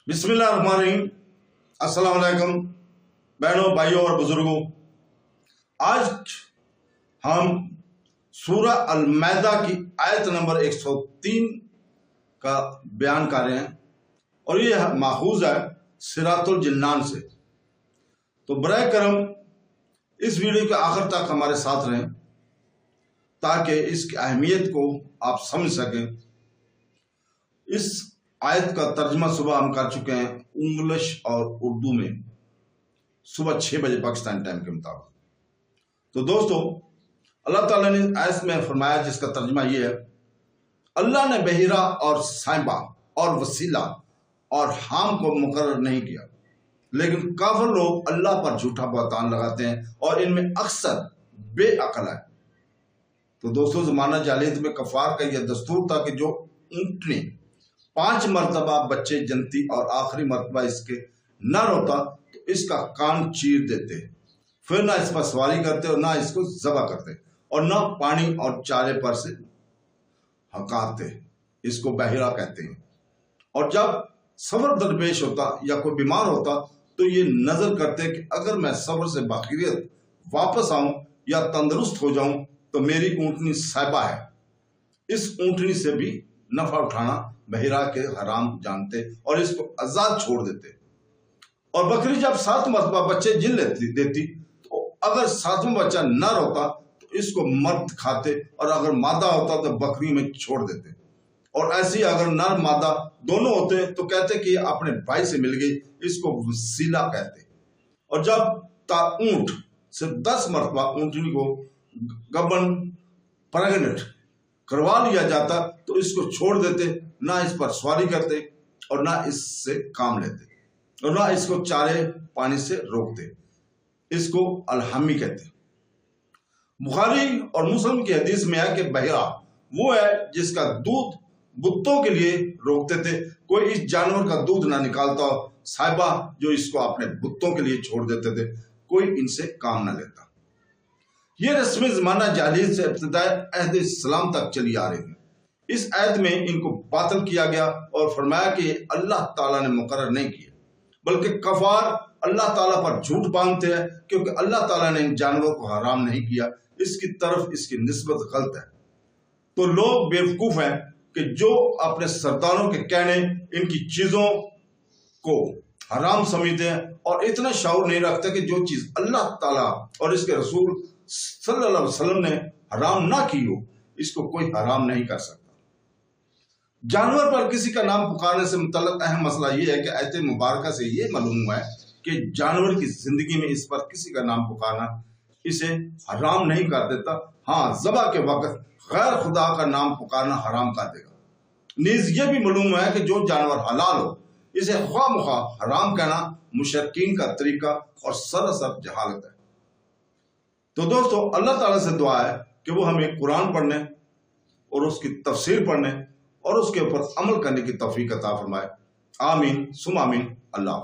बिस्मिल्लाहिर्रहमानिर्रहीम। अस्सलाम वालेकुम बहनों, भाइयों और बुजुर्गों। आज हम सूरह अल-माइदा की आयत नंबर 103 का बयान कर रहे हैं और ये माखूज है सिरातुल जिन्नान से। तो बराए करम इस वीडियो के आखिर तक हमारे साथ रहें ताकि इसकी अहमियत को आप समझ सकें। इस आयत का तर्जमा सुबह हम कर चुके हैं इंग्लिश और उर्दू में, सुबह 6 बजे पाकिस्तान टाइम के मुताबिक। तो दोस्तों, अल्लाह ताला ने आयत में फरमाया जिसका तर्जमा ये है, अल्लाह ने बहिरा और साइबा और वसीला और हाम को मुकर्रर नहीं किया, लेकिन काफिर लोग अल्लाह पर झूठा बहतान लगाते हैं और इनमें अक्सर बेअक्ल है। तो दोस्तों, जमाना जालियत में कफार का यह दस्तूर था कि जो ऊंटनी 5 मरतबा बच्चे जनती और आखिरी मरतबा इसके न रोता तो इसका कान चीर देते, फिर ना इस पर सवारी करते और ना इसको ज़बह करते और ना पानी और चारे पर से हकाते। इसको बहिरा कहते हैं। और जब सफर दरपेश होता या कोई बीमार होता तो ये नजर करते कि अगर मैं सफर से बाखिरियत वापस आऊं या तंदुरुस्त हो जाऊं तो मेरी ऊंटनी साहिबा है, इस ऊंटनी से भी नफा उठाना बहिरा के हराम जानते और इसको आजाद छोड़ देते। और बकरी जब 7 मरतबा बच्चे जिन देती तो अगर 7वां बच्चा न रोता तो इसको मर्द खाते और अगर मादा होता तो बकरी में छोड़ देते। और ऐसी अगर नर मादा दोनों होते तो कहते कि अपने भाई से मिल गई, इसको वसीला कहते। और जब ऊंट से 10 मरतबा ऊंटनी को गबन प्रेग्नेंट करवा लिया जाता तो इसको छोड़ देते, ना इस पर सवारी करते और ना इससे काम लेते और ना इसको चारे पानी से रोकते। इसको अलहमी कहते। बुखारी और मुस्लिम की हदीस में है कि बहिरा वो है जिसका दूध बुत्तों के लिए रोकते थे, कोई इस जानवर का दूध ना निकालता, साहिबा जो इसको अपने बुत्तों के लिए छोड़ देते थे, कोई इनसे काम ना लेता। ये रस्म जमाना जाहिलियत से इब्तिदाई अहद इस्लाम तक चली आ रही है। इस आयत में इनको बातिल किया गया और फरमाया कि अल्लाह ताला ने मुकर्रर नहीं किया, बल्कि कफार अल्लाह ताला पर झूठ बांधते हैं क्योंकि अल्लाह ताला ने इन जानवरों को हराम नहीं किया, इसकी तरफ इसकी निस्बत गलत है। तो लोग बेवकूफ हैं कि जो अपने सरदारों के कहने इनकी चीजों को हराम समझते हैं और इतना शऊर नहीं रखते कि जो चीज अल्लाह ताला और इसके रसूल सल्लल्लाहु अलैहि वसल्लम ने हराम ना की हो, इसको कोई हराम नहीं कर सकता। जानवर पर किसी का नाम पुकारने से मुतल्लिक अहम मसला यह है कि आयत मुबारक से यह मालूम हुआ है कि जानवर की जिंदगी में इस पर किसी का नाम पुकारना इसे हराम नहीं कर देता। हाँ, ज़बह के वक्त गैर खुदा का नाम पुकारना हराम कर देगा। नीज ये भी मालूम है कि जो जानवर हलाल हो इसे ख्वाह मुख्वाह हराम कहना मुशरकीन का तरीका और सरासर जहालत है। तो दोस्तों, अल्लाह ताला से दुआ है कि वो हमें कुरान पढ़ने और उसकी तफसीर पढ़ने और उसके ऊपर अमल करने की तौफीक अता फरमाए। आमीन सुम आमीन। अल्लाह।